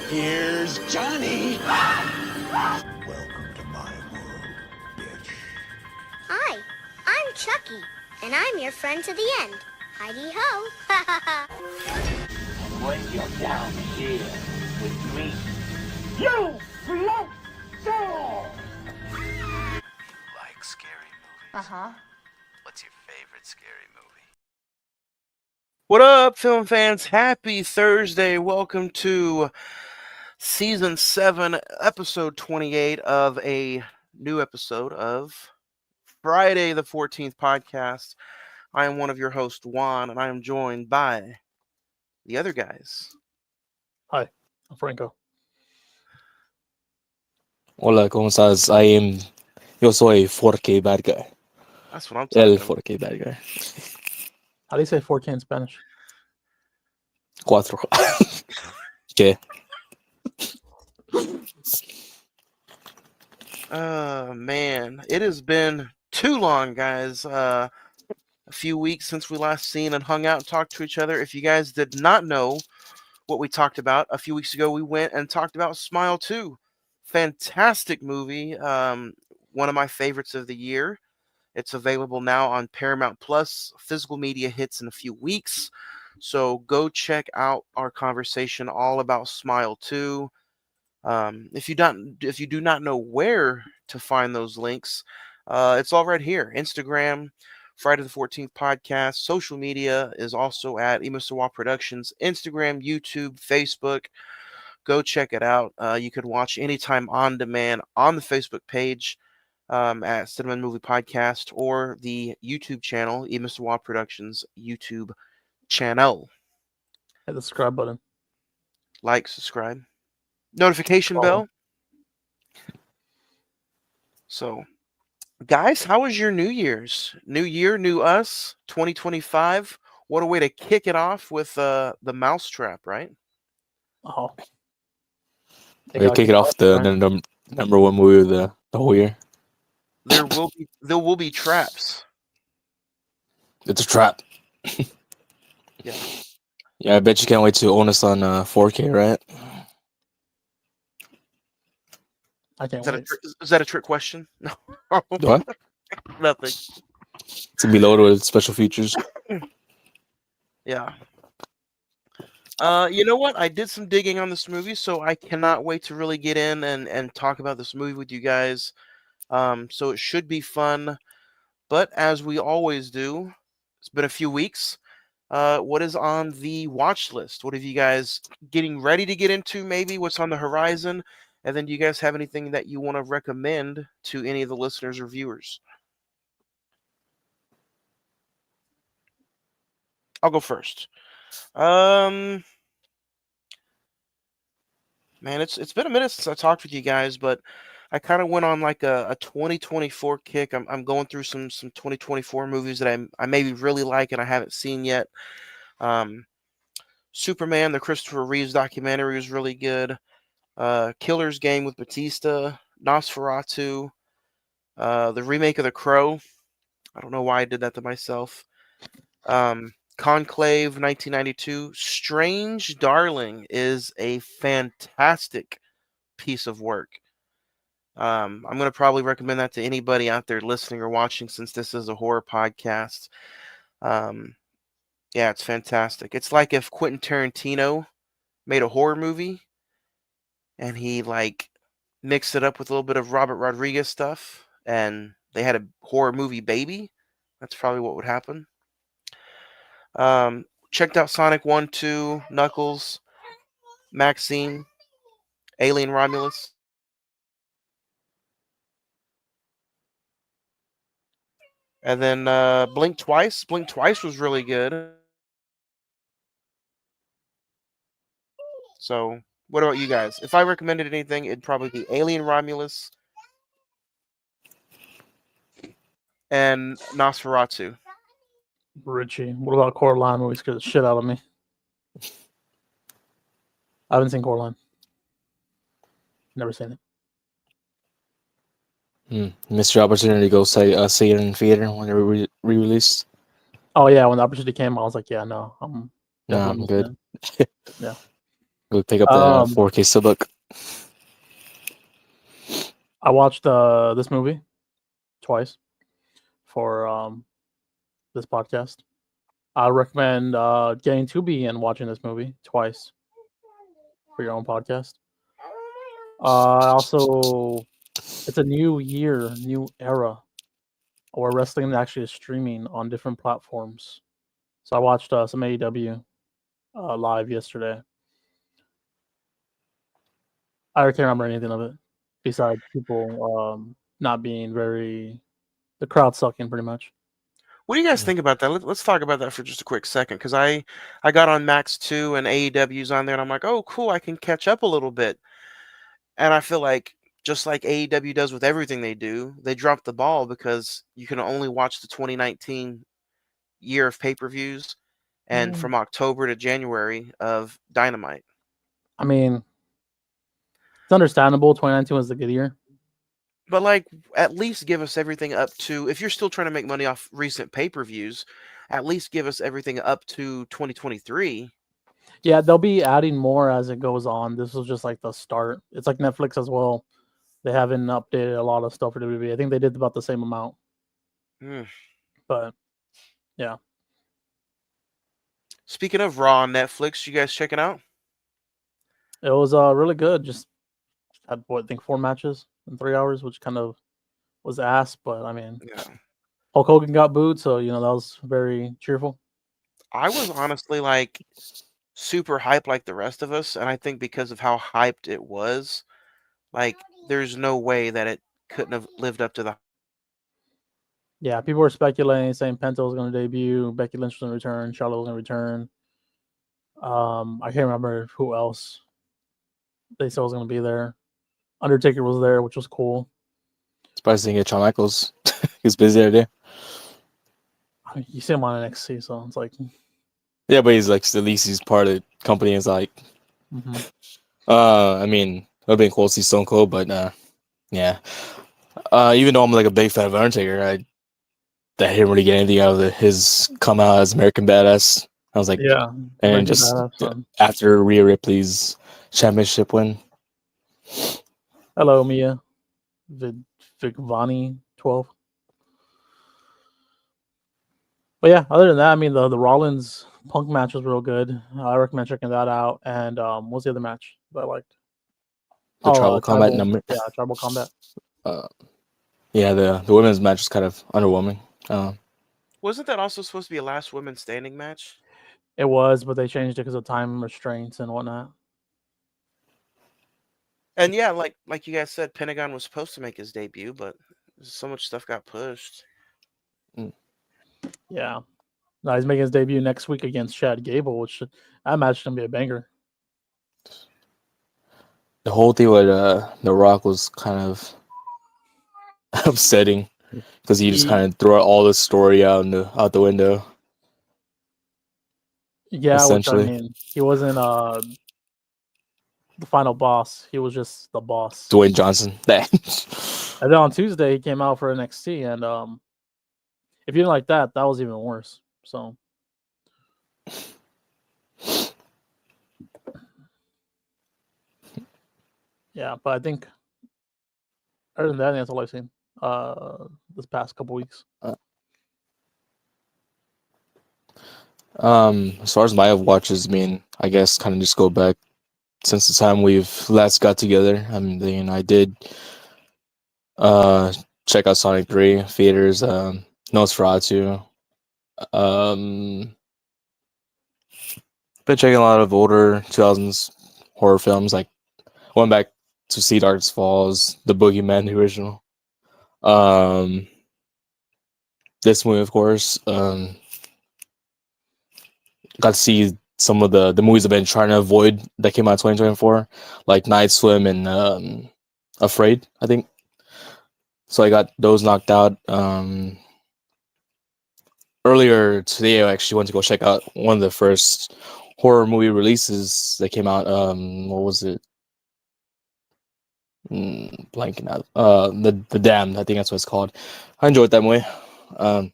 Here's Johnny. Welcome to my world, bitch. Hi, I'm Chucky, and I'm your friend to the end. Heidi-ho. And when you're down here with me, you float down. Like scary movies? Uh-huh. What's your favorite scary movie? What up, film fans? Happy Thursday. Welcome to Season 7, Episode 28 of a new episode of Friday the 14th podcast. I am one of your hosts, Juan, and I am joined by the other guys. Hi, I'm Franco. Hola, ¿cómo estás? Yo soy 4K bad guy. That's what I'm talking El about. 4K bad guy. How do you say 4K in Spanish? Cuatro. ¿Qué? Man, it has been too long, guys. A few weeks since we last seen and hung out and talked to each other. If you guys did not know what we talked about, a few weeks ago we went and talked about Smile 2. Fantastic movie. One of my favorites of the year. It's available now on Paramount Plus. Physical media hits in a few weeks. So go check out our conversation all about Smile 2. If you do not know where to find those links, it's all right here. Instagram, Friday the 14th podcast. Social media is also at Imisawa Productions. Instagram, YouTube, Facebook. Go check it out. You can watch anytime on demand on the Facebook page at Cinema and Movie Podcast or the YouTube channel, Imisawa Productions YouTube channel. Hit the subscribe button. Like, subscribe, notification bell. So, guys, how was your New Year's? New year, new us, 2025. What a way to kick it off with the Mousetrap, right? Oh. We're gonna kick it off the number one movie of the whole year. There will be traps. It's a trap. Yeah. Yeah, I bet you can't wait to own us on 4K, right? I can't Is that, wait. is that a trick question? No. What? Nothing. It's gonna be loaded with special features. Yeah. You know what? I did some digging on this movie, so I cannot wait to really get in and talk about this movie with you guys. So it should be fun. But as we always do, it's been a few weeks. What is on the watch list? What have you guys getting ready to get into? Maybe what's on the horizon? And then do you guys have anything that you want to recommend to any of the listeners or viewers? I'll go first. Man, it's been a minute since I talked with you guys, but I kind of went on like a 2024 kick. I'm going through some 2024 movies that I maybe really like and I haven't seen yet. Superman, the Christopher Reeves documentary, was really good. Killer's Game with Batista, Nosferatu, the remake of The Crow. I don't know why I did that to myself. Conclave 1992. Strange Darling is a fantastic piece of work. I'm going to probably recommend that to anybody out there listening or watching since this is a horror podcast. Yeah, it's fantastic. It's like if Quentin Tarantino made a horror movie and he like mixed it up with a little bit of Robert Rodriguez stuff and they had a horror movie baby. That's probably what would happen. Checked out Sonic 1, 2, Knuckles, Maxine, Alien Romulus. And then Blink Twice. Blink Twice was really good. So, what about you guys? If I recommended anything, it'd probably be Alien Romulus and Nosferatu. Richie. What about Coraline movies? Scared the shit out of me. I haven't seen Coraline. Never seen it. Missed your opportunity to go see it in theater when they were re-released. Oh yeah, when the opportunity came, I was like, yeah, no, Nah, I'm good. Yeah. We'll pick up the 4K steelbook. I watched this movie twice for this podcast. I recommend getting Tubi and watching this movie twice for your own podcast. Also, it's a new year, new era, where wrestling actually is streaming on different platforms. So I watched some AEW live yesterday. I can't remember anything of it besides people not being the crowd sucking pretty much. What do you guys think about that? Let's talk about that for just a quick second, because I got on Max 2 and AEW's on there, and I'm like, oh, cool, I can catch up a little bit. And I feel like, just like AEW does with everything they do, they dropped the ball because you can only watch the 2019 year of pay-per-views and from October to January of Dynamite. I mean, it's understandable. 2019 was a good year. But, like, at least give us everything up to, if you're still trying to make money off recent pay-per-views, at least give us everything up to 2023. Yeah, they'll be adding more as it goes on. This was just like the start. It's like Netflix as well. They haven't updated a lot of stuff for WWE. I think they did about the same amount. But, yeah. Speaking of Raw on Netflix, you guys checking out? It was really good. Just had, I think 4 matches in 3 hours, which kind of was ass. But, I mean, Hulk Hogan got booed, so, that was very cheerful. I was honestly, like, super hyped like the rest of us, and I think because of how hyped it was, like, there's no way that it couldn't have lived up to the... Yeah, people were speculating, saying Penta was going to debut, Becky Lynch was going to return, Charlotte was going to return. I can't remember who else they said was going to be there. Undertaker was there, which was cool. Surprised they didn't get Shawn Michaels. He's busy every day. I mean, you see him on NXT, so it's like... Yeah, but he's like, at least he's part of the company. It's like... I mean, it would have been cool to see Stone Cold, but yeah. Even though I'm like a big fan of Undertaker, I didn't really get anything out of his come out as American Badass. I was like, yeah, and just after Rhea Ripley's championship win. Hello, Mia. Vigvani 12. But yeah, other than that, I mean, the Rollins Punk match was real good. I recommend checking that out. And what's the other match that I liked? The Tribal Combat number. Yeah, Tribal Combat. Yeah, the women's match was kind of underwhelming. Wasn't that also supposed to be a last women standing match? It was, but they changed it because of time restraints and whatnot. And yeah, like you guys said, Pentagon was supposed to make his debut, but so much stuff got pushed. Yeah. No, he's making his debut next week against Chad Gable, which that match is going to be a banger. The whole thing with The Rock was kind of upsetting because he just kind of threw all the story out the window. Yeah, essentially. Which, I mean, he wasn't the final boss. He was just the boss. Dwayne Johnson. And then on Tuesday, he came out for NXT, and if you didn't like that, that was even worse. So, yeah, but I think other than that, I think that's all I've seen this past couple weeks. As far as my watches, I mean, I guess kind of just go back since the time we've last got together. I mean, I did check out Sonic 3, Theaters, Nosferatu. Been checking a lot of older 2000s horror films. Like, went back to see Dark Falls, The Boogeyman, the original. This movie, of course. Got to see some of the movies I've been trying to avoid that came out in 2024, like Night Swim and Afraid, I think. So I got those knocked out. Earlier today, I actually went to go check out one of the first horror movie releases that came out. What was it? Blanking out. The Damned, I think that's what it's called. I enjoyed that movie. I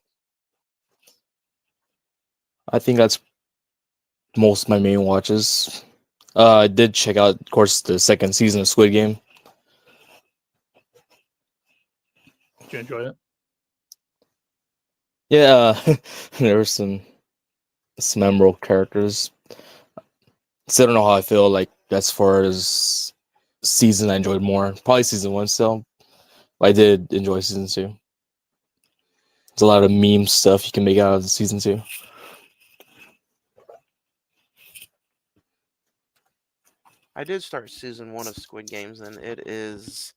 think that's most of my main watches. I did check out, of course, the second season of Squid Game. Did you enjoy it? Yeah, there were some memorable characters. Still don't know how I feel like as far as season I enjoyed more. Probably season 1 still. But I did enjoy season 2. There's a lot of meme stuff you can make out of season 2. I did start season 1 of Squid Games, and it is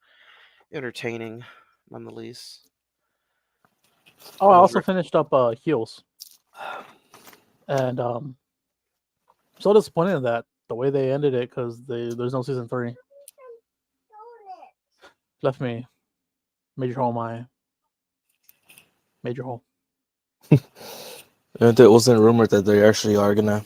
entertaining, none the least. Oh, I I would also finished up Heels, and so disappointed in that the way they ended it because there's no season 3. Left me major hole in my major hole. It wasn't rumored that they actually are gonna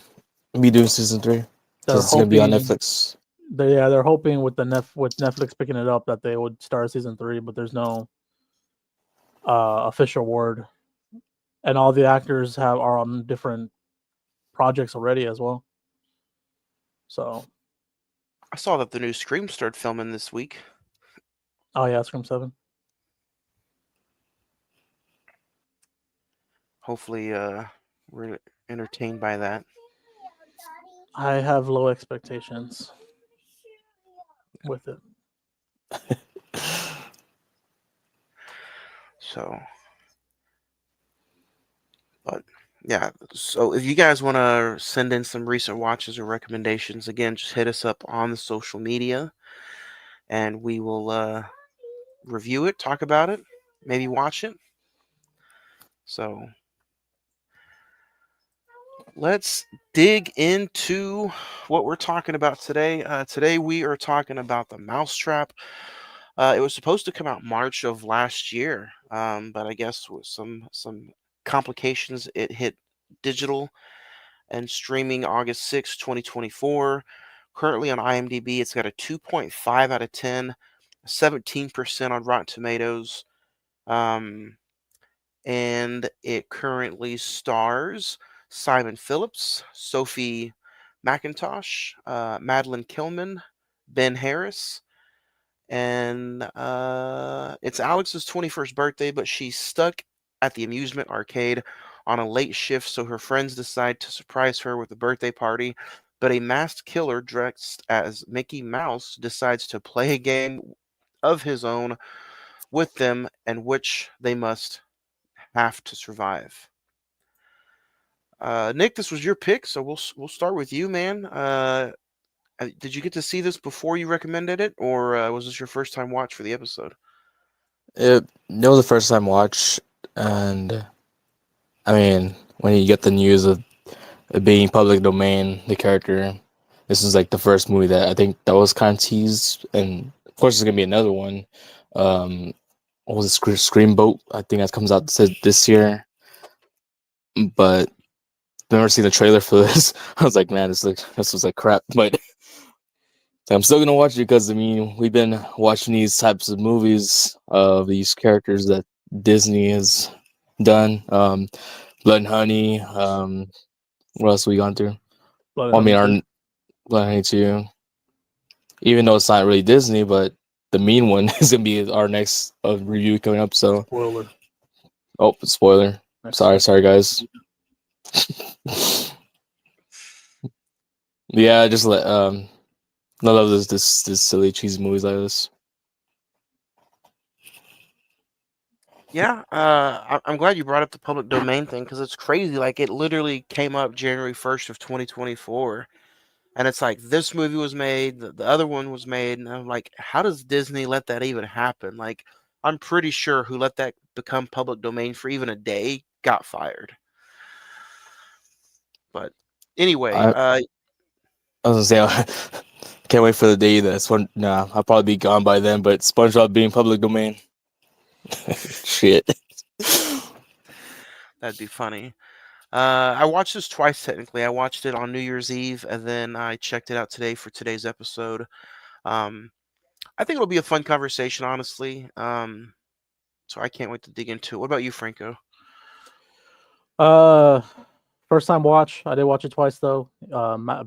be doing season 3. They're It's gonna be on hoping Netflix. they're hoping with with Netflix picking it up that they would start season 3, but there's no official word, and all the actors are on different projects already as well. So, I saw that the new Scream started filming this week. oh yeah, Scream 7. Hopefully, we're entertained by that. I have low expectations with it. So, but yeah. So if you guys want to send in some recent watches or recommendations, again, just hit us up on the social media, and we will review it, talk about it, maybe watch it. So let's dig into what we're talking about today. Today we are talking about the Mousetrap. It was supposed to come out March of last year, but I guess with some complications, it hit digital and streaming August 6, 2024. Currently on IMDb, it's got a 2.5 out of 10, 17% on Rotten Tomatoes. Um, and it currently stars Simon Phillips, Sophie McIntosh, Madeline Kilman, Ben Harris, and it's Alex's 21st birthday, but she's stuck at the amusement arcade on a late shift, so her friends decide to surprise her with a birthday party. But a masked killer dressed as Mickey Mouse decides to play a game of his own with them, and which they must have to survive. Nick, this was your pick, so we'll start with you, man. Did you get to see this before you recommended it, or was this your first time watch for the episode? It was the first time watch, and I mean, when you get the news of it being public domain, the character, this is like the first movie that I think that was kind of teased, and of course there's gonna be another one. What was it, Screamboat? I think that comes out this year, but I've never seen the trailer for this. I was like, man, this was like crap, but I'm still gonna watch it because I mean we've been watching these types of movies of these characters that Disney has done. Blood and Honey. What else have we gone through? Blood Well, I and mean, Honey our Blood and Honey 2. Even though it's not really Disney, but the mean one is gonna be our next review coming up. So, spoiler. oh, spoiler. Sorry, guys. Yeah, just let I love this silly cheesy movies like this. Yeah, I'm glad you brought up the public domain thing because it's crazy. Like it literally came up January 1st of 2024, and it's like this movie was made, the other one was made, and I'm like, how does Disney let that even happen? Like, I'm pretty sure who let that become public domain for even a day got fired. But anyway, I was gonna say, can't wait for the day that's one. Nah, I'll probably be gone by then. But SpongeBob being public domain, shit. that'd be funny. I watched this twice technically. I watched it on New Year's Eve, and then I checked it out today for today's episode. Um, I think it'll be a fun conversation, honestly. So I can't wait to dig into it. What about you, Franco? First time watch. I did watch it twice though,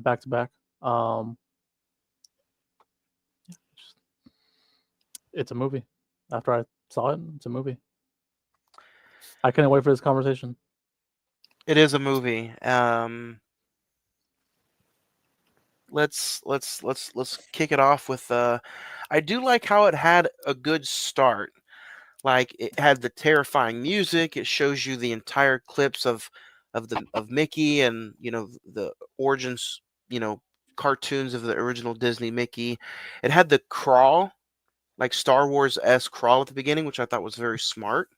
back to back. It's a movie. After I saw it, it's a movie. I couldn't wait for this conversation. It is a movie. Let's kick it off with I do like how it had a good start. Like it had the terrifying music. It shows you the entire clips of Mickey and the origins, cartoons of the original Disney Mickey. It had the crawl, like Star Wars-esque crawl at the beginning, which I thought was very smart.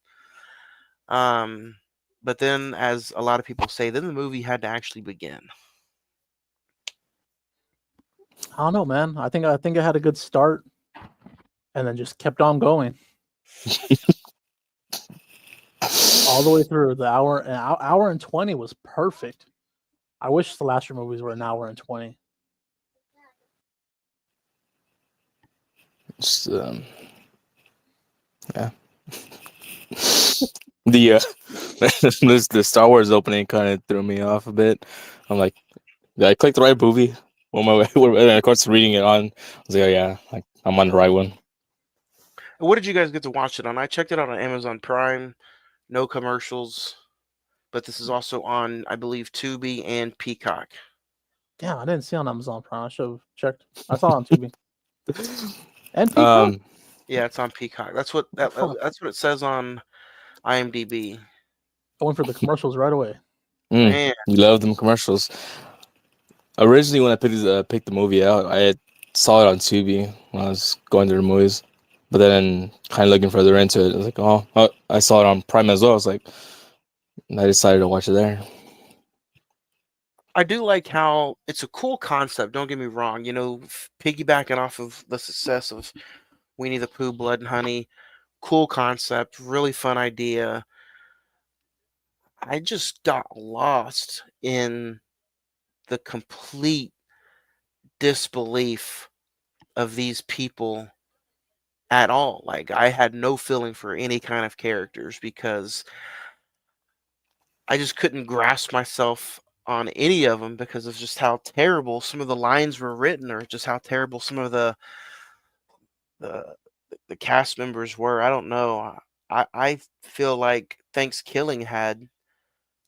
But then, as a lot of people say, then the movie had to actually begin. I don't know, man. I think it had a good start, and then just kept on going all the way through. The hour and 20 was perfect. I wish the last year movies were an hour and 20. Just, yeah. The Star Wars opening kind of threw me off a bit. I'm like, did I click the right movie? On my way, and of course, reading it on, I was like, oh yeah, like, I'm on the right one. What did you guys get to watch it on? I checked it out on Amazon Prime. No commercials. But this is also on, I believe, Tubi and Peacock. Yeah, I didn't see it on Amazon Prime. I should have checked. I saw it on Tubi. And Peacock? Yeah, it's on Peacock. That's what that's what it says on IMDb. I went for the commercials right away. Man. You love them commercials. Originally, when I picked the movie out, I saw it on Tubi when I was going to the movies. But then, kind of looking further into it, I was like, oh, I saw it on Prime as well. I was like, and I decided to watch it there. I do like how it's a cool concept. Don't get me wrong. Piggybacking off of the success of Winnie the Pooh, Blood and Honey. Cool concept. Really fun idea. I just got lost in the complete disbelief of these people at all. Like, I had no feeling for any kind of characters because I just couldn't grasp myself on any of them because of just how terrible some of the lines were written, or just how terrible some of the cast members were. I don't know. I feel like Thanksgiving had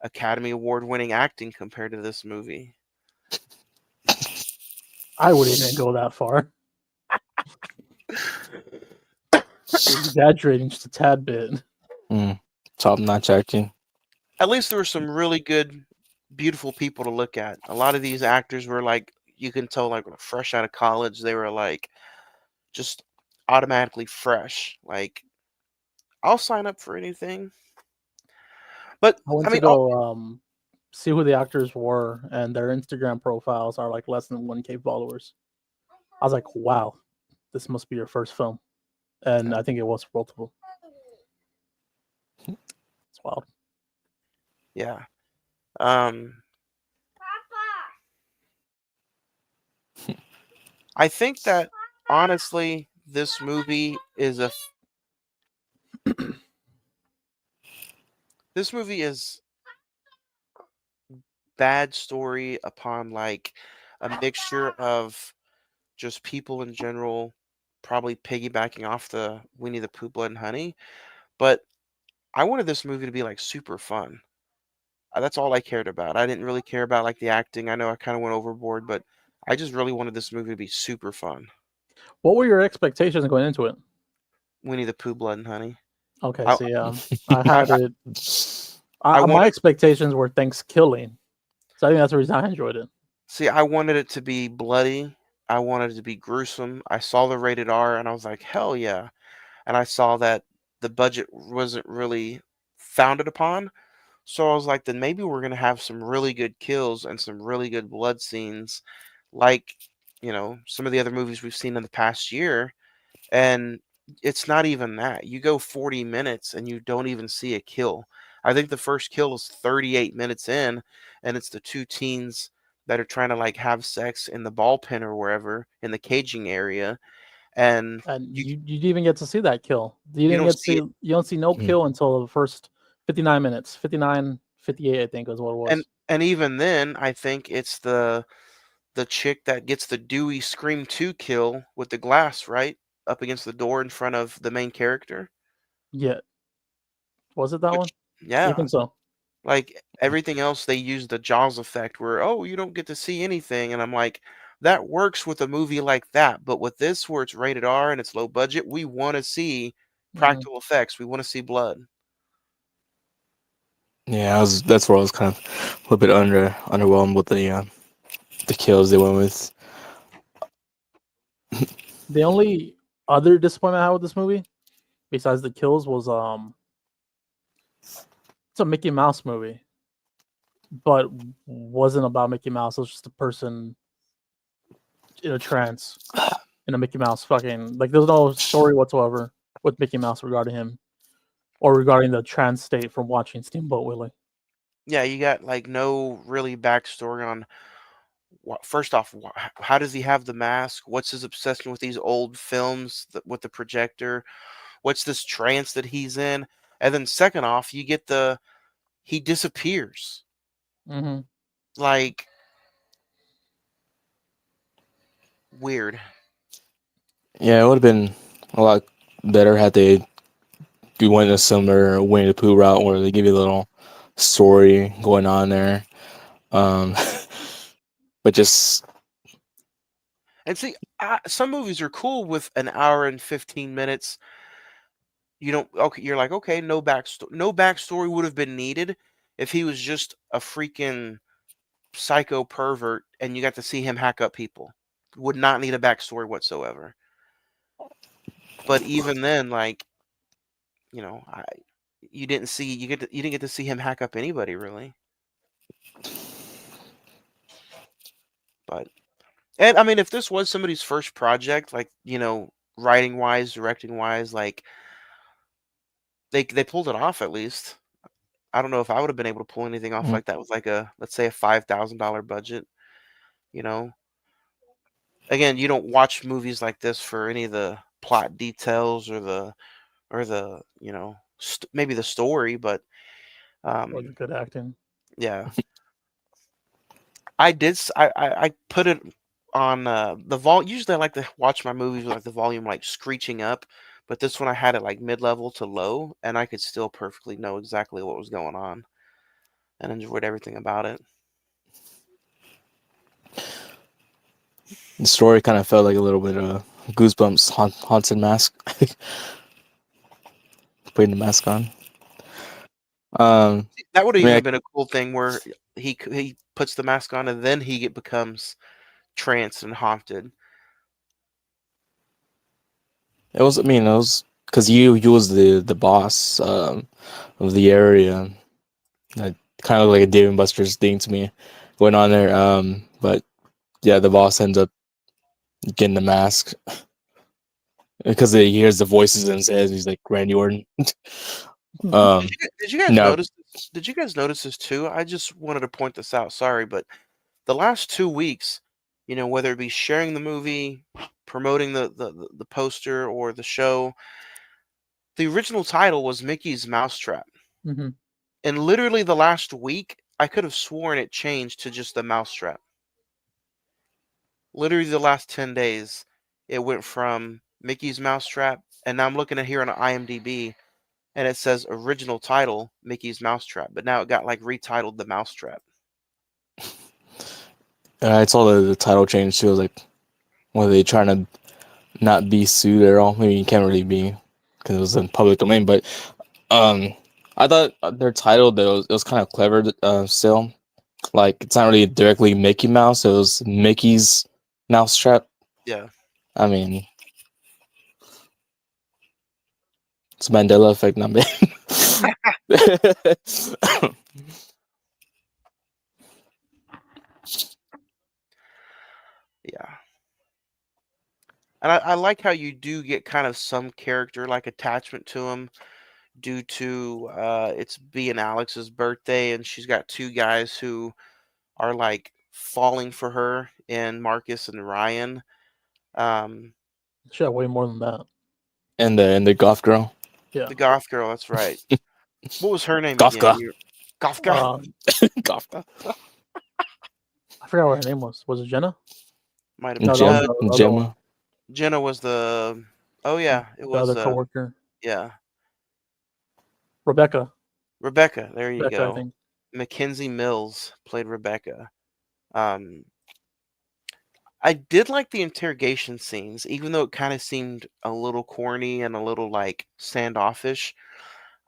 Academy Award winning acting compared to this movie. I wouldn't even go that far. Exaggerating just a tad bit. Top-notch acting. At least there were some really good, beautiful people to look at. A lot of these actors were like, you can tell, like, fresh out of college, they were like just automatically fresh. Like, I'll sign up for anything. But I went I to mean, go see who the actors were, and their Instagram profiles are like less than 1K followers. I was like, wow, this must be your first film. And I think it was multiple. It's wild. Yeah. I think that honestly, this movie is this movie is bad story upon like a mixture of just people in general, probably piggybacking off the Winnie the Pooh, Blood and Honey. But I wanted this movie to be like super fun. That's all I cared about. I didn't really care about like the acting. I know I kind of went overboard, but I just really wanted this movie to be super fun. What were your expectations going into it? Winnie the Pooh, Blood and Honey. Okay, I- see, I had it. I My wanted- expectations were Thanksgiving, so I think that's the reason I enjoyed it. See, I wanted it to be bloody. I wanted it to be gruesome. I saw the rated R and I was like, hell yeah. And I saw that the budget wasn't really founded upon. So I was like, then maybe we're going to have some really good kills and some really good blood scenes, like, some of the other movies we've seen in the past year. And it's not even that. You go 40 minutes and you don't even see a kill. I think the first kill is 38 minutes in, and it's the two teens that are trying to like have sex in the ball pen or wherever in the caging area. And you didn't even get to see that kill. You didn't don't get to see see. You don't see no kill until the first 59 minutes. 59, 58, I think was what it was. and even then, I think it's the chick that gets the Dewey Scream 2 kill with the glass, right? up against the door in front of the main character. Yeah. Was it that one? I Yeah, think so. like everything else, they use the Jaws effect where, oh, you don't get to see anything, and I'm like, that works with a movie like that, but with this where it's rated R and it's low budget, we want to see practical effects. We want to see blood. Yeah, that's where I was kind of a little bit underwhelmed with the kills they went with. The only other disappointment I had with this movie, besides the kills, was it's a Mickey Mouse movie, but wasn't about Mickey Mouse. It was just a person in a trance in a Mickey Mouse fucking like. There's no story whatsoever with Mickey Mouse regarding him or regarding the trance state from watching Steamboat Willie. Yeah, you got like no really backstory on first off, how does he have the mask? What's his obsession with these old films with the projector? What's this trance that he's in? And then second off, you get he disappears. Mm-hmm. Like weird. Yeah, it would have been a lot better had they went a similar Winnie the Pooh route where they give you a little story going on there. But just And see, some movies are cool with an hour and 15 minutes. You don't okay. You're like, okay, no backstory. No backstory would have been needed if he was just a freaking psycho pervert and you got to see him hack up people. Would not need a backstory whatsoever. But even then, like, you know, you didn't get to see him hack up anybody really. But and I mean, if this was somebody's first project, like writing wise, directing wise, like they pulled it off at least. I don't know if I would have been able to pull anything off like that with like let's say a $5,000 budget. You know, again, you don't watch movies like this for any of the plot details or the maybe the story, but Or the good acting. yeah, I put it on the volume. Usually, I like to watch my movies with like the volume like screeching up, but this one I had it like mid-level to low, and I could still perfectly know exactly what was going on, and enjoyed everything about it. the story kind of felt like a little bit of Goosebumps haunted mask. Putting the mask on. That would have I mean, even been a cool thing where he puts the mask on and then becomes tranced and haunted. it was because you was the boss of the area. Kind of like a Dave and Buster's thing to me going on there. But yeah, the boss ends up getting the mask because he hears the voices in his head. He's like Randy Orton. Did you guys no. notice this? Did you guys notice this too? I just wanted to point this out. Sorry, but the last 2 weeks, whether it be sharing the movie, promoting the poster or the show, the original title was Mickey's Mousetrap. Mm-hmm. And literally the last week, I could have sworn it changed to just the Mousetrap. Literally the last 10 days, it went from Mickey's Mousetrap, and now I'm looking at here on IMDb, and it says original title Mickey's Mousetrap, but now it got like retitled The Mousetrap. I saw the title change too. I was like, were they trying to not be sued at all? Maybe you can't really be because it was in public domain. But I thought their title though it was kind of clever. Still, like it's not really directly Mickey Mouse. It was Mickey's Mousetrap. Yeah. I mean, it's Mandela effect, not me. Yeah. And I like how you do get kind of some character like attachment to him due to it's being Alex's birthday, and she's got two guys who are like falling for her in Marcus and Ryan. She had way more than that. and the goth girl. Yeah. The goth girl, that's right. What was her name Gothka. again? Gothka? Gothka. I forgot what her name was. Was it Jenna? Might have No, been that was the other Gemma. one. Jenna was the Oh yeah, it The was. other coworker, Yeah, Rebecca. Rebecca. There you Rebecca, I go. think. Mackenzie Mills played Rebecca. Um, I did like the interrogation scenes, even though it kind of seemed a little corny and a little like standoffish.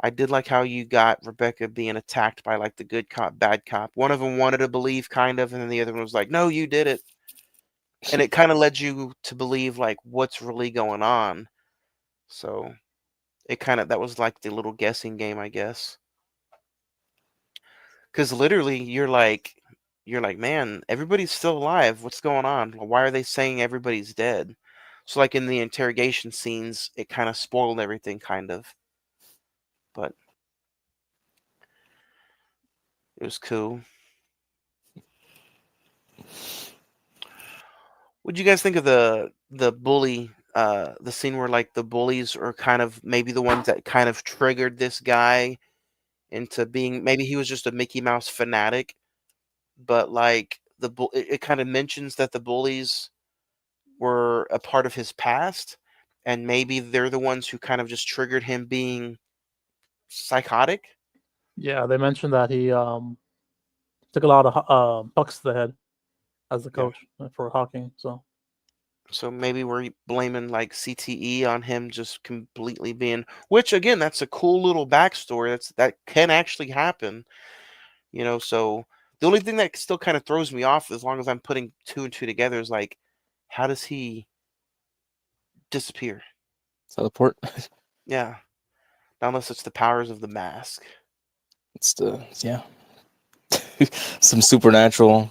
I did like how you got Rebecca being attacked by like the good cop, bad cop. One of them wanted to believe, kind of, and then the other one was like, "No, you did it," and it kind of led you to believe like what's really going on. So it kind of that was like the little guessing game, I guess. Because literally, you're like, man, everybody's still alive. What's going on? Why are they saying everybody's dead? So like in the interrogation scenes, it kind of spoiled everything, kind of. But it was cool. What'd you guys think of the bully? The scene where like the bullies are kind of maybe the ones that kind of triggered this guy into being maybe he was just a Mickey Mouse fanatic, but like it kind of mentions that the bullies were a part of his past, and maybe they're the ones who kind of just triggered him being psychotic. Yeah, they mentioned that he took a lot of pucks to the head as the Yeah. coach for hockey. So maybe we're blaming like CTE on him just completely being, which again, that's a cool little backstory. That can actually happen, you know. So the only thing that still kind of throws me off, as long as I'm putting two and two together, is like, how does he disappear? Teleport. Yeah, unless it's the powers of the mask. It's the yeah. Some supernatural.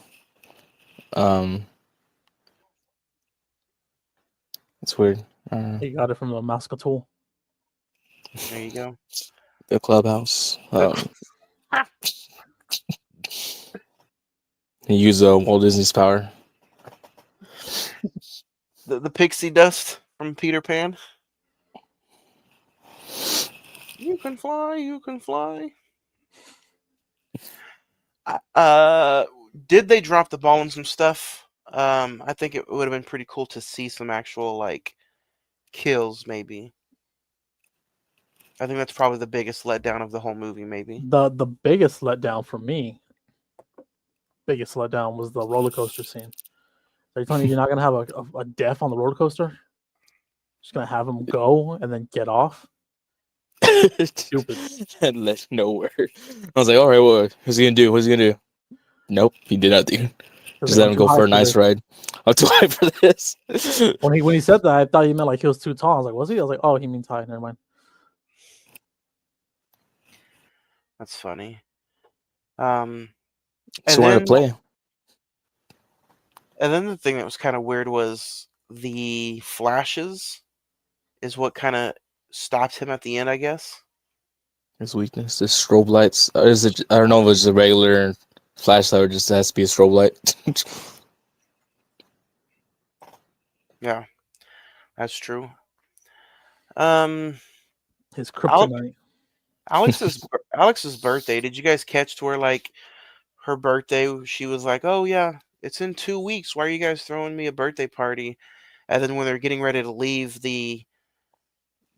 Um, it's weird. he got it from the Mascatool. There you go. The clubhouse. He used Walt Disney's power. The pixie dust from Peter Pan. You can fly, you can fly. Did they drop the ball on some stuff? I think it would have been pretty cool to see some actual like kills, maybe. I think that's probably the biggest letdown of the whole movie, maybe. The biggest letdown for me, was the roller coaster scene. Are you telling me you're not gonna have a death on the roller coaster? Just gonna have him go and then get off? Stupid. And left nowhere. I was like, all right, what? What's he gonna do? What's he gonna do? Nope, he did nothing. Just let him go for a nice ride. I'm too high for this. When he said that, I thought he meant like he was too tall. I was like, was he? I was like, oh, he means high. Never mind. That's funny. So wanted to play. And then the thing that was kind of weird was the flashes is what kind of stopped him at the end, I guess. His weakness, the strobe lights. Is it? I don't know if it's a regular flashlight or just has to be a strobe light. Yeah, that's true. His kryptonite. Alex's birthday. Did you guys catch to where like her birthday? She was like, "Oh yeah, it's in 2 weeks. Why are you guys throwing me a birthday party?" And then when they're getting ready to leave the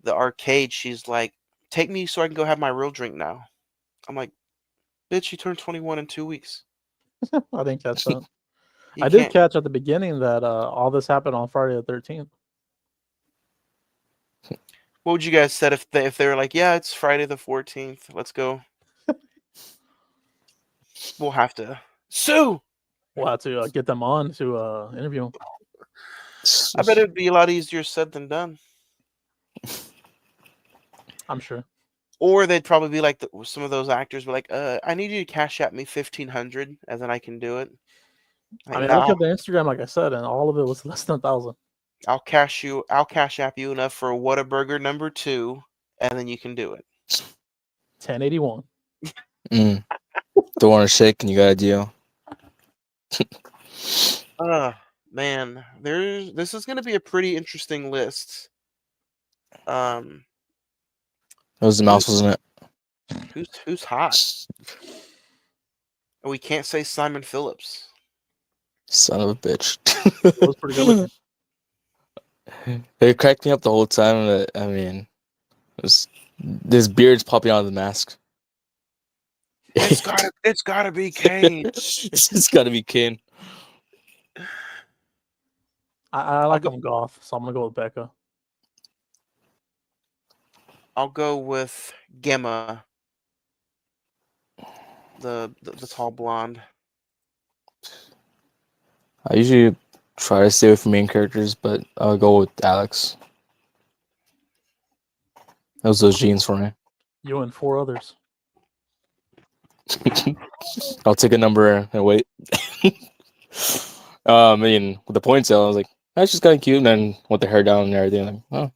arcade, she's like, "Take me so I can go have my real drink now." I'm like, "Bitch, you turned 21 in 2 weeks. I didn't catch that. You I did can't." catch at the beginning that all this happened on Friday the 13th. What would you guys said if they were like, "Yeah, it's Friday the 14th. Let's go." We'll have to sue. We'll have to get them on to interview him. I bet it'd be a lot easier said than done. I'm sure. Or they'd probably be like some of those actors were like, I need you to cash at me 1,500 and then I can do it. Like, I mean, no, look at the Instagram, like I said, and all of it was less than 1,000. I'll cash app you enough for Whataburger number 2, and then you can do it. 1081. Don't want to shake and you got a deal. Man, this is gonna be a pretty interesting list. It was the mouse, wasn't it? Who's hot? We can't say Simon Phillips. Son of a bitch. It was pretty good looking. It cracked me up the whole time. I mean, this beard's popping out of the mask. It's gotta be Kane. It's gotta be Kane. I like go- him goth, so I'm gonna go with Becca. I'll go with Gemma, the tall blonde. I usually try to stay away from main characters, but I'll go with Alex. Those genes for me. You and 4 others. I'll take a number and wait. I mean, with the ponytail, I was like, that's just kind of cute. And then with the hair down and everything, like,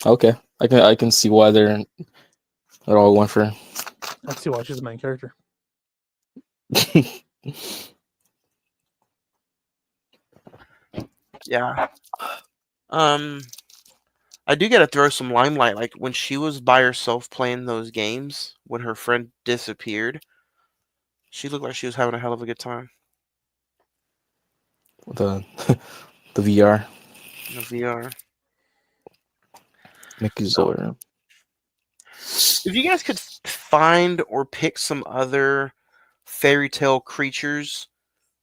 oh, okay. I can see why they're all went for. I see why she's the main character. Yeah. I do gotta throw some limelight. Like when she was by herself playing those games, when her friend disappeared, she looked like she was having a hell of a good time. the the VR. In the VR. Mickey So- Zoyer. If you guys could find or pick some other fairy tale creatures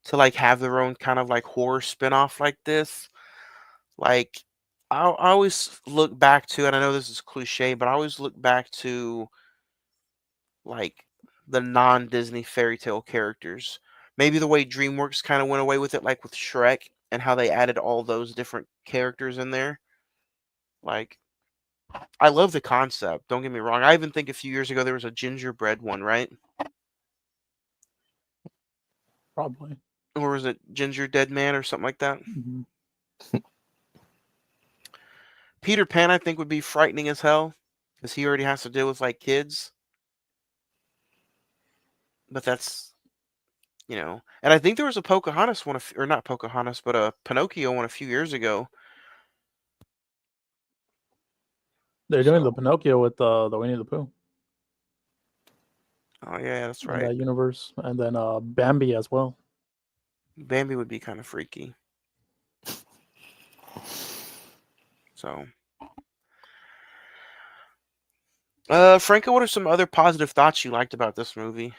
to like have their own kind of like horror spin-off like this, like I always look back to, and I know this is cliche, but I always look back to like the non-Disney fairy tale characters. Maybe the way DreamWorks kind of went away with it, like with Shrek, and how they added all those different characters in there. Like, I love the concept. Don't get me wrong. I even think a few years ago there was a gingerbread one, right? Probably. Or was it Ginger Dead Man or something like that? Mhm. Peter Pan, I think, would be frightening as hell because he already has to deal with like kids. But that's, and I think there was a Pocahontas one, or not Pocahontas, but a Pinocchio one a few years ago. They're doing So- the Pinocchio with the Winnie the Pooh Oh yeah, that's in right. that universe, and then Bambi as well. Bambi would be kind of freaky. So, Franco, what are some other positive thoughts you liked about this movie?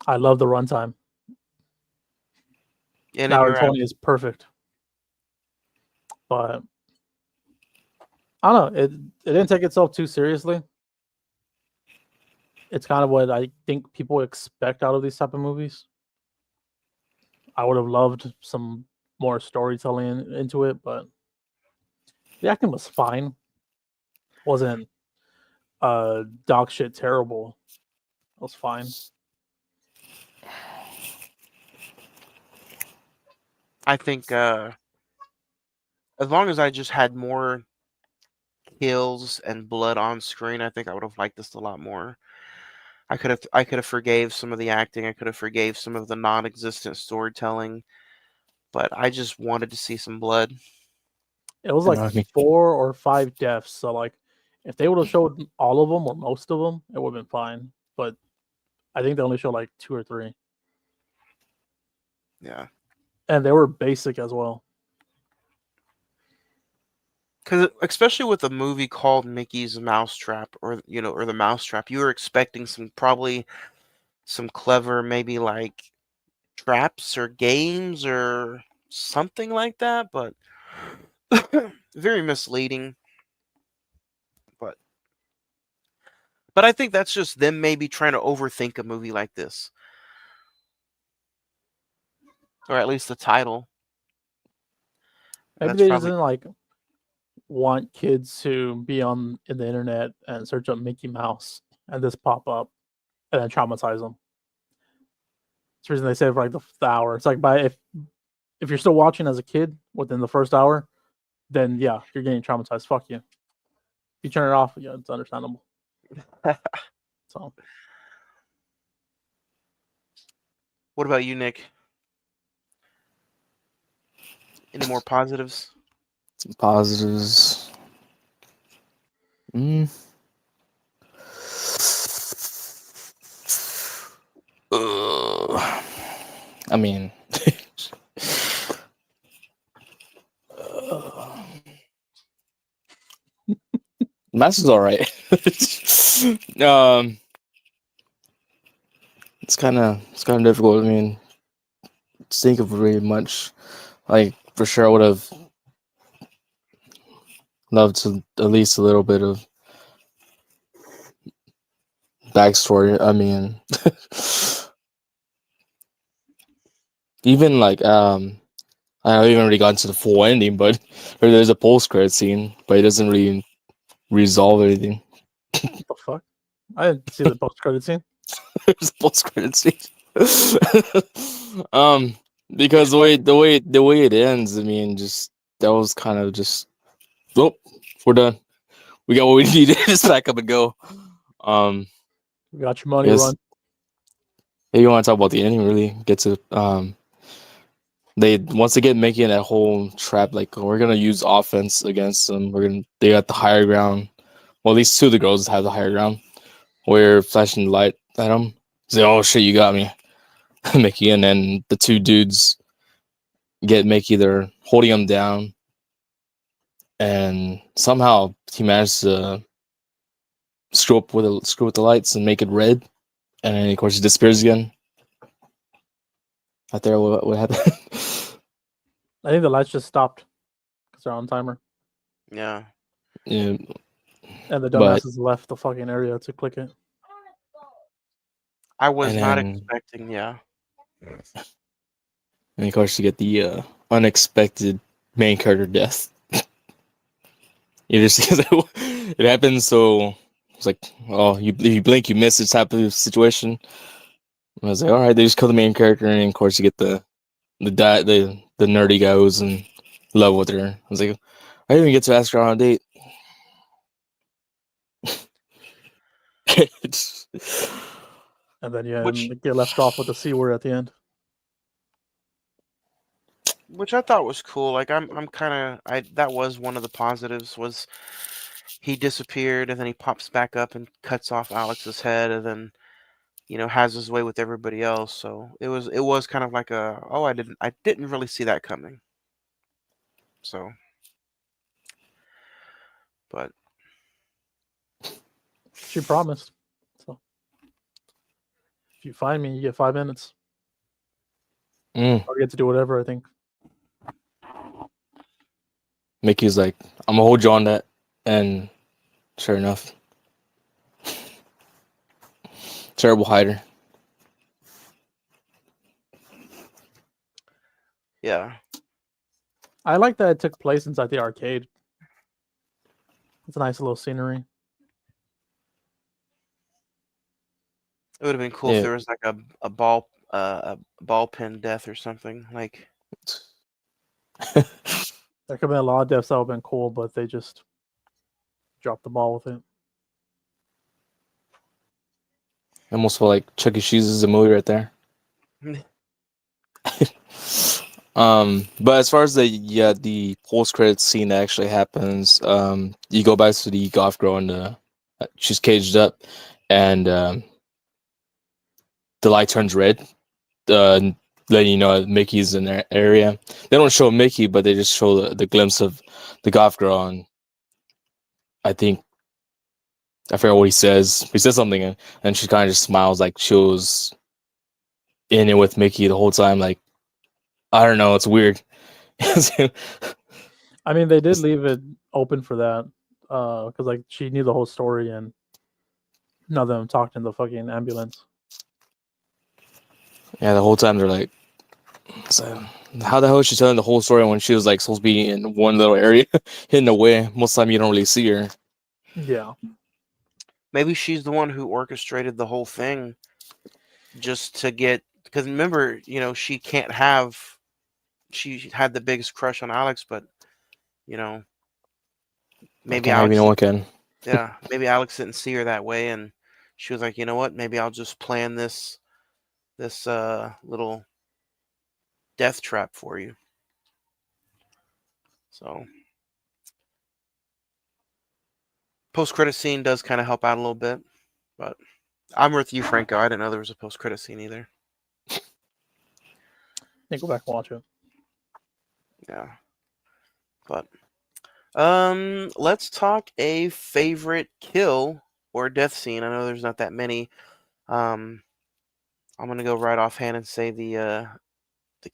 I love the runtime. And in Hour your 20 is perfect, but I don't know. It didn't take itself too seriously. It's kind of what I think people expect out of these type of movies. I would have loved some more storytelling into it, but the acting was fine. Wasn't dog shit terrible. It was fine. I think as long as I just had more kills and blood on screen, I think I would have liked this a lot more. I could have forgave some of the acting. I could have forgave some of the non-existent storytelling, but I just wanted to see some blood. It was I like know, I mean- 4 or 5 deaths. So like, if they would have showed all of them or most of them, it would have been fine. But I think they only showed like 2 or 3, Yeah, and they were basic as well. because especially with a movie called Mickey's Mousetrap, or the Mousetrap, you were expecting probably some clever, maybe like traps or games or something like that, but very misleading. But I think that's just them maybe trying to overthink a movie like this, or at least the title. Maybe That's they just probably didn't like want kids to be on in the internet and search up Mickey Mouse and this pop up and then traumatize them. That's the reason they say for like the hour. It's like if you're still watching as a kid within the first hour, then yeah, you're getting traumatized. Fuck you. If you turn it off, yeah, it's understandable. So What about you, Nick? Any more positives? Some positives. I mean, Mask is all right. It's kind of difficult. I mean, think of really much. Like for sure, I would have loved to at least a little bit of backstory. I mean, even like I haven't even really gotten to the full ending, but there's a post credit scene, but it doesn't really resolve anything. What the fuck? I didn't see the post credit scene. There's a post credit scene. Because the way it ends, I mean, just that was kind of just, oh, we're done. We got what we needed. Just back up and go. You got your money, Yes. run. If you want to talk about the ending, really get to they once they get making that whole trap, like we're gonna use offense against them. They got the higher ground. Well, at least two of the girls have the higher ground. We're flashing the light at them. Say, oh shit, you got me, Mickey. And then the two dudes get Mickey. They're holding him down, and somehow he managed to screw with the lights and make it red. And then of course he disappears again. Out there, what happened? I think the lights just stopped because they're on timer, Yeah. Yeah, and the But- dumbasses left the fucking area to click it. I was And not then- expecting, yeah. and of course you get the unexpected main character death. You just it happens, so it's like, oh, if you blink, you miss this type of situation. I was like, all right, they just kill the main character, and of course you get the nerdy guy who's in love with her. I was like, I didn't even get to ask her on a date. And then yeah, Which- get left off with the C word at the end. Which I thought was cool. Like I'm kind of that was one of the positives was he disappeared and then he pops back up and cuts off Alex's head and then has his way with everybody else. So it was kind of like I didn't really see that coming. So, but She promised. So if you find me, you get 5 minutes. Mm. Or you get to do whatever, I think. Mickey's like, I'm gonna hold you on that, and sure enough, terrible hider. yeah, I like that it took place inside the arcade. It's a nice little scenery. it would have been cool Yeah. if there was like a ball pin death or something. Like There could have been a lot of deaths that would have been cool, but they just dropped the ball with it. I almost feel like Chuck E. Cheese is a movie right there. But as far as the post credit scene that actually happens, you go back to the golf girl and she's caged up, and the light turns red, letting you know that Mickey's in their area. They don't show Mickey, but they just show the glimpse of the golf girl, and I think I forget what he says. He says something, and she kind of just smiles like she was in it with Mickey the whole time. Like, I don't know, it's weird. I mean, they did leave it open for that because like she knew the whole story and none of them talked in the fucking ambulance. Yeah, the whole time they're like, so, how the hell is she telling the whole story when she was like supposed to be in one little area hidden away? Most of the time you don't really see her. Yeah, maybe she's the one who orchestrated the whole thing, just to get. Because remember, she can't have. She had the biggest crush on Alex, but maybe Maybe no one can. yeah, maybe Alex didn't see her that way, and she was like, you know what? Maybe I'll just plan this little death trap for you. So post credit scene does kind of help out a little bit, but I'm with you, Franco. I didn't know there was a post credit scene either. yeah, go back and watch it. Yeah, but Let's talk a favorite kill or death scene. I know there's not that many. Um, I'm gonna go right offhand and say the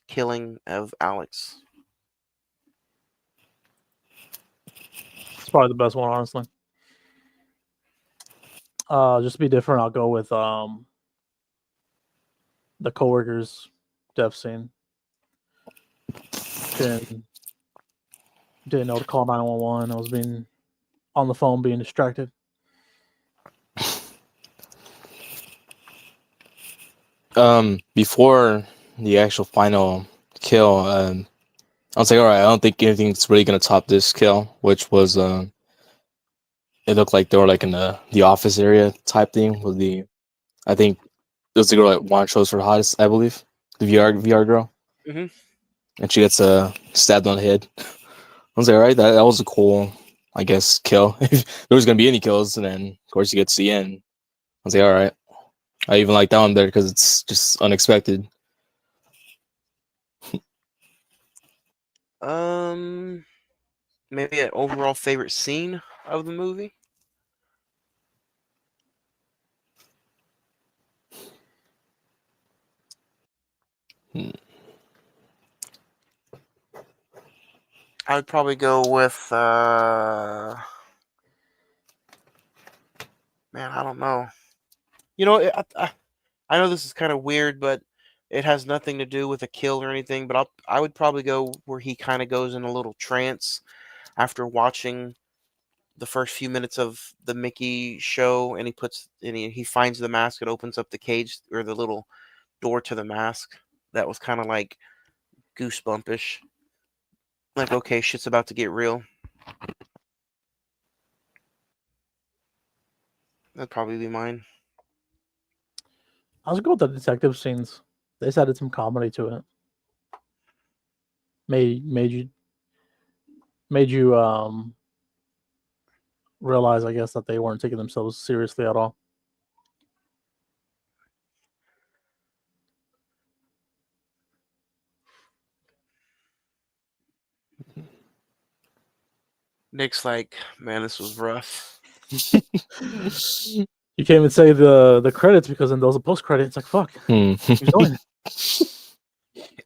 killing of Alex. It's probably the best one, honestly. Just to be different, I'll go with the coworkers' death scene. Didn't know to call 911. I was being on the phone, being distracted. Before the actual final kill, I was like, all right, I don't think anything's really gonna top this kill, which was it looked like they were like in the office area type thing with the, I think it was the girl that won shows for hottest, I believe, the VR girl, Mhm. and she gets stabbed on the head. I was like, all right, that was a cool, I guess, kill. If there was gonna be any kills, and then of course you get to the end. I was like, all right, I even like that one better because it's just unexpected. Maybe an overall favorite scene of the movie. Hmm. I would probably go with man, I don't know. You know, I know this is kind of weird, but it has nothing to do with a kill or anything. But I would probably go where he kind of goes in a little trance after watching the first few minutes of the Mickey show, and he finds the mask. It opens up the cage or the little door to the mask. That was kind of like goosebumpish. Like, okay, shit's about to get real. That'd probably be mine. I was going with the detective scenes. They just added some comedy to it. Made you realize, I guess, that they weren't taking themselves seriously at all. Nick's like, man, this was rough. You can't even say the credits because then those are post credits. Like fuck, Hmm. keep going.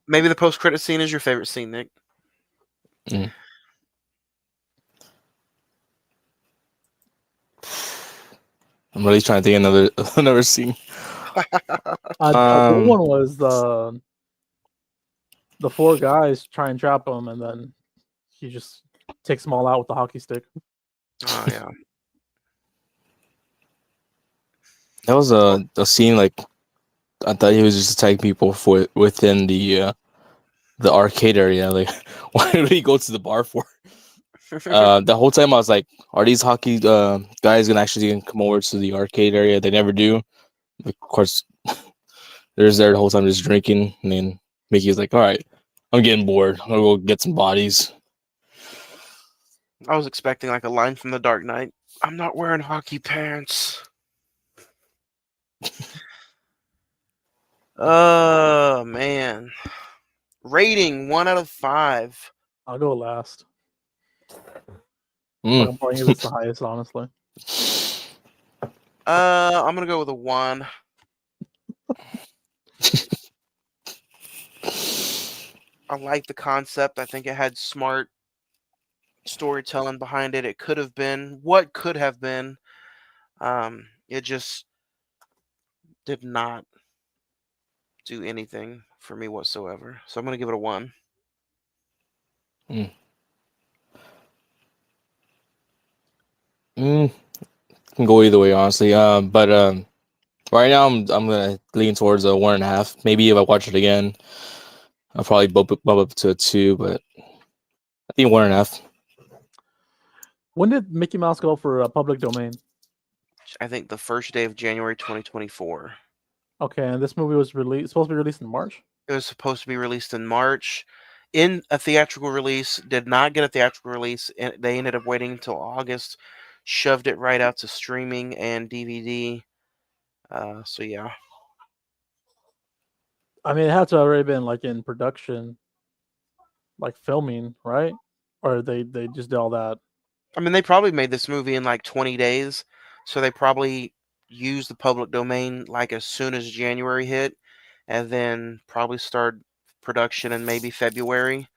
Maybe the post credit scene is your favorite scene, Nick. Mm. I'm really trying to think another another scene. A good one was the four guys try and trap him, and then he just takes them all out with the hockey stick. Oh yeah. That was a scene like I thought he was just attacking people for within the arcade area. Like, why did he go to the bar for? The whole time I was like, are these hockey guys gonna actually come over to the arcade area? They never do. Of course, they're there the whole time just drinking, and then Mickey's like, all right, I'm getting bored. I'm gonna go get some bodies. I was expecting like a line from The Dark Knight. I'm not wearing hockey pants. Oh man. Rating 1 out of 5. I'll go last. Mm. I'm probably give this the highest, honestly. I'm gonna go with a 1. I like the concept. I think it had smart storytelling behind it. It could have been what could have been. It just did not do anything for me whatsoever. So I'm gonna give it a 1. Mm. Can go either way, honestly. But right now I'm gonna lean towards a 1.5. Maybe if I watch it again, I'll probably bump up to a 2. But I think 1.5. When did Mickey Mouse go for a public domain? I think the first day of January 2024. Okay, and this movie was supposed to be released in March. It was supposed to be released in March. In a theatrical release, did not get a theatrical release, and they ended up waiting until August, shoved it right out to streaming and DVD. So yeah, I mean, it had to already been like in production, like filming, right? or they just did all that. I mean, they probably made this movie in like 20 days, so they probably used the public domain like as soon as January hit, and then probably started production in maybe February.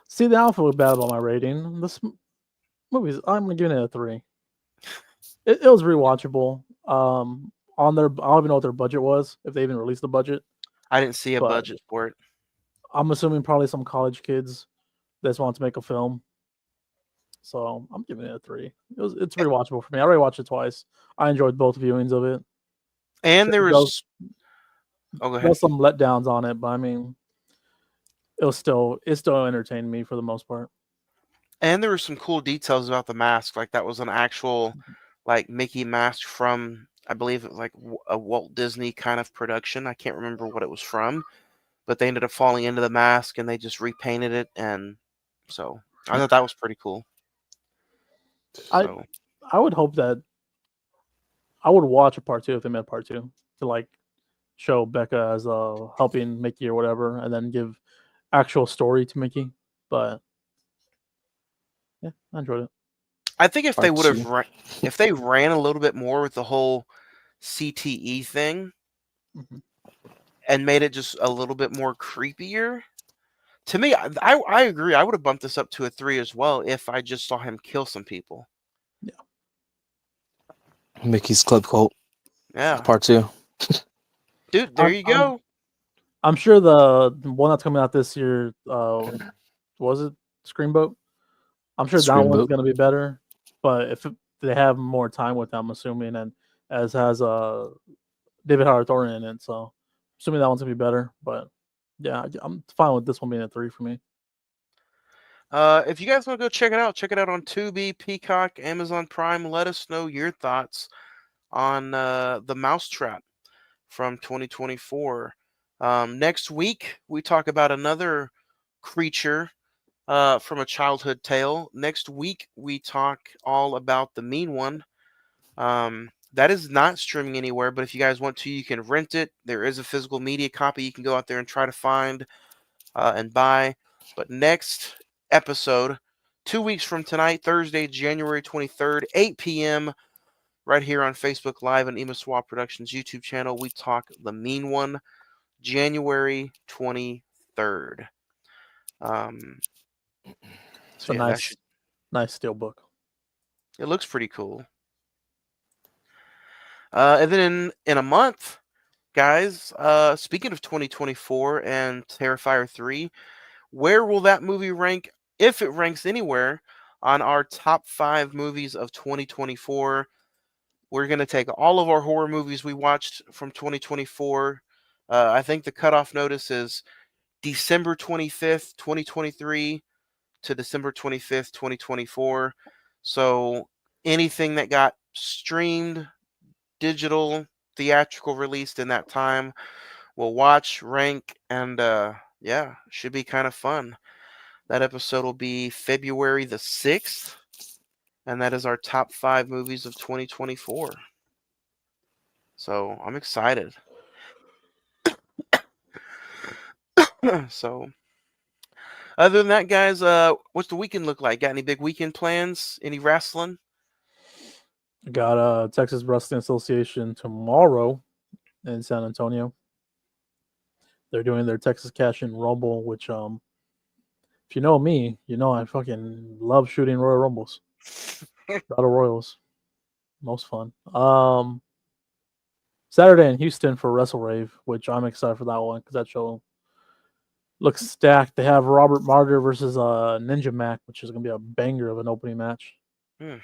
See, now I feel bad about my rating. This movie's I'm giving it a 3. It was rewatchable. On their I don't even know what their budget was, if they even released the budget. I didn't see a But budget for it. I'm assuming probably some college kids that just want to make a film. So I'm giving it a 3. It's rewatchable for me. I already watched it twice. I enjoyed both viewings of it. And there was. Oh, go ahead. There's some letdowns on it, but I mean, it still entertained me for the most part. And there were some cool details about the mask. Like that was an actual, like Mickey mask from, I believe it was like a Walt Disney kind of production. I can't remember what it was from, but they ended up falling into the mask and they just repainted it. And so I thought that was pretty cool. So. I would hope that I would watch a part 2 if they made part 2 to like show Becca as helping Mickey or whatever, and then give actual story to Mickey. But yeah, I enjoyed it. I think if they Part would have, two. if they ran a little bit more with the whole CTE thing, and made it just a little bit more creepier. To me, I agree. I would have bumped this up to a 3 as well if I just saw him kill some people. Yeah. Mickey's Club Cult. Yeah. Part 2. Dude, there you go. I'm sure the one that's coming out this year, was it Screamboat? I'm sure that one's Screamboat. going to be better. But if they have more time with them, I'm assuming, and as has David Howard Thornton in it, so assuming that one's going to be better. But yeah, I'm fine with this one being a 3 for me. If you guys want to go check it out on Tubi, Peacock, Amazon Prime. Let us know your thoughts on the Mousetrap from 2024. Next week, we talk about another creature from a childhood tale. Next week, we talk all about the Mean One. That is not streaming anywhere, but if you guys want to, you can rent it. There is a physical media copy you can go out there and try to find and buy. But next episode, 2 weeks from tonight, Thursday, January 23rd, 8 p.m., right here on Facebook Live and Ema Swap Productions YouTube channel, we talk The Mean One, January 23rd. It's a nice steel book. It looks pretty cool. And then in a month, guys, speaking of 2024 and Terrifier 3, where will that movie rank, if it ranks anywhere, on our top 5 movies of 2024? We're going to take all of our horror movies we watched from 2024. I think the cutoff notice is December 25th, 2023 to December 25th, 2024. So anything that got streamed, digital, theatrical released in that time, we'll watch, rank, and yeah, should be kind of fun. That episode will be February the 6th, and that is our top 5 movies of 2024. So I'm excited. So other than that, guys, what's the weekend look like? Got any big weekend plans? Any wrestling? Got Texas Wrestling Association tomorrow in San Antonio. They're doing their Texas Cash-In Rumble, which if you know me, you know I fucking love shooting Royal Rumbles. Battle Royals. Most fun. Saturday in Houston for Wrestle Rave, which I'm excited for that one because that show looks stacked. They have Robert Martyr versus Ninja Mac, which is going to be a banger of an opening match. And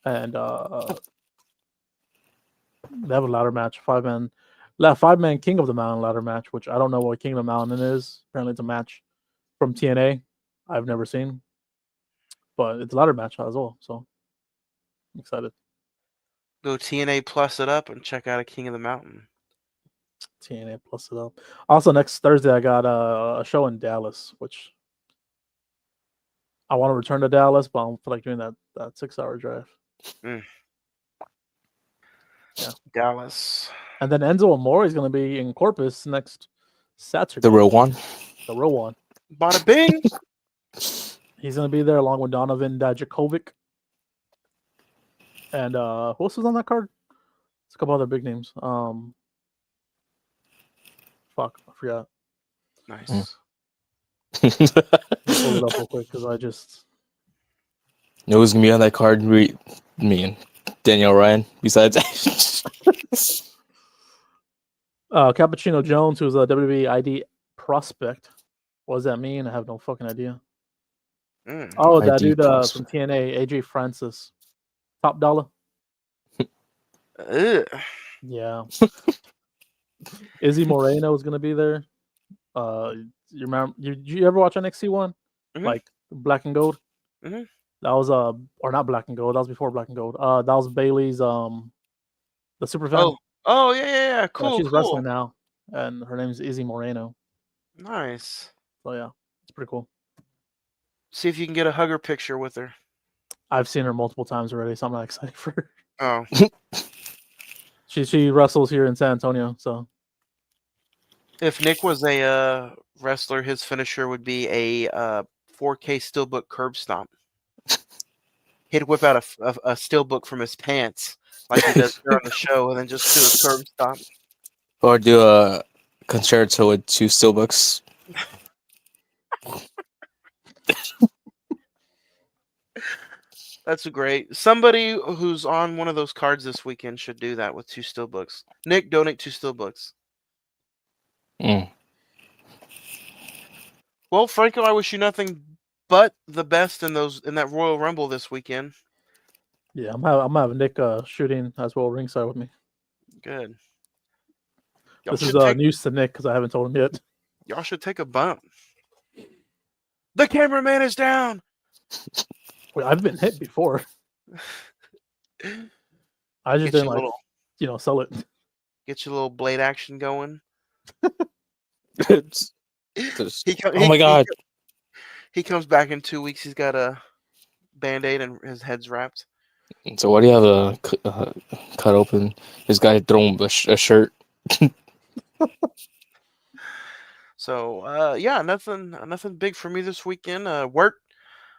they have a ladder match, 5-man King of the Mountain ladder match, which I don't know what King of the Mountain is. Apparently it's a match from TNA I've never seen. But it's a ladder match as well, so I'm excited. Go TNA Plus it up and check out a King of the Mountain. TNA Plus it up. Also, next Thursday, I got a show in Dallas, which I want to return to Dallas, but I don't feel like doing that 6-hour drive. Yeah. Dallas. And then Enzo Amore is going to be in Corpus next Saturday. The real one. The real one. Bada bing! He's gonna be there along with Donovan Dajakovic. And who else is on that card? It's a couple other big names. Fuck, I forgot. Nice. Pull it up real quick because I just. You know who's gonna be on that card? Me and Danielle Ryan. Besides, Cappuccino Jones, who's a WWE ID prospect. What does that mean? I have no fucking idea. Oh, that ID dude prospect. from TNA, AJ Francis. Top dollar. Ugh. Yeah. Izzy Moreno is gonna be there. You remember? You ever watch NXT one? Mhm. Like Black and Gold? Mhm. That was or not Black and Gold. That was before Black and Gold. That was Bailey's the super fan. Oh, yeah. Yeah, Cool, she's cool. wrestling now, and her name's Izzy Moreno. Nice. So yeah, it's pretty cool. See if you can get a hugger picture with her. I've seen her multiple times already, so I'm not excited for her. Oh, She wrestles here in San Antonio, so if Nick was a wrestler, his finisher would be a 4K steelbook curb stomp. He'd whip out a steelbook from his pants like he does here on the show, and then just do a curb stomp. Or do a concerto with 2 steelbooks. That's great. Somebody who's on one of those cards this weekend should do that with 2 steelbooks. Nick, donate 2 steelbooks. Mm. Well, Franco, I wish you nothing but the best in that Royal Rumble this weekend. yeah, I'm having Nick shooting as well ringside with me. Good. This is news to Nick because I haven't told him yet. Y'all should take a bump. The cameraman is down. Wait, I've been hit before. I just Get didn't sell it. Get your little blade action going. Oh my god. He comes back in 2 weeks. He's got a Band-Aid and his head's wrapped. So why do you have a cut open? This guy throwing a shirt. So yeah, nothing big for me this weekend. Work.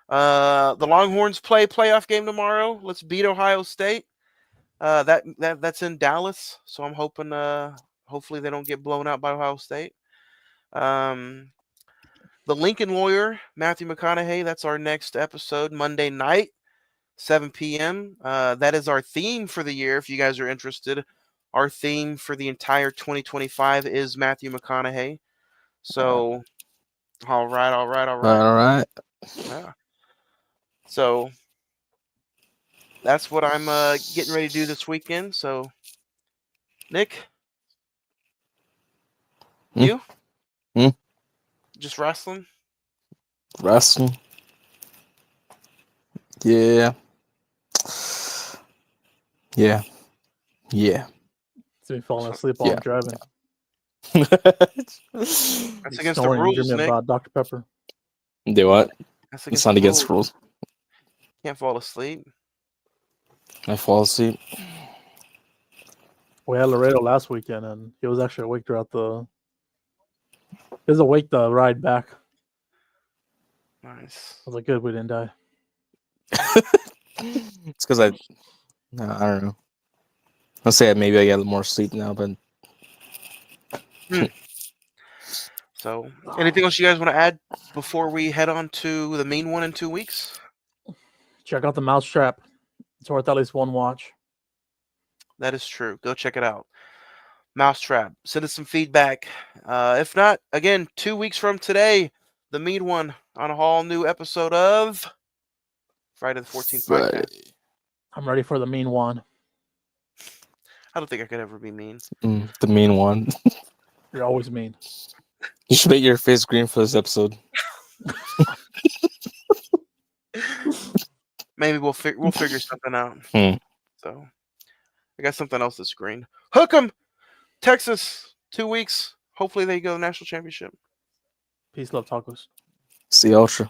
The Longhorns play playoff game tomorrow. Let's beat Ohio State. That's in Dallas, so I'm hoping hopefully they don't get blown out by Ohio State. The Lincoln Lawyer, Matthew McConaughey, that's our next episode, Monday night, 7 p.m. That is our theme for the year, if you guys are interested. Our theme for the entire 2025 is Matthew McConaughey. So, all right. Yeah. So, that's what I'm getting ready to do this weekend. So, Nick? You? Just wrestling? Wrestling? Yeah. Yeah. It's me falling asleep while I'm driving. That's against the rules, dreaming Nick. about Dr. Pepper. Do what? That's It's not against rules. Can't fall asleep. I fall asleep. We had Laredo last weekend, and he was actually awake throughout He was awake the ride back. Nice. I was like, good, we didn't die. It's because I don't know. I'll say maybe I get more sleep now, but So, anything else you guys want to add before we head on to the main one in 2 weeks? Check out the Mousetrap. It's worth at least one watch. That is true. Go check it out. Mousetrap. Send us some feedback. If not, again, 2 weeks from today, the mean one on a whole new episode of Friday the 14th podcast. I'm ready for the mean one. I don't think I could ever be mean. The mean one. You're always mean. You should make your face green for this episode. Maybe we'll figure something out. So, I got something else that's green. Hook 'em! Texas, 2 weeks. Hopefully they go to the national championship. Peace, love, tacos. See you, Ultra.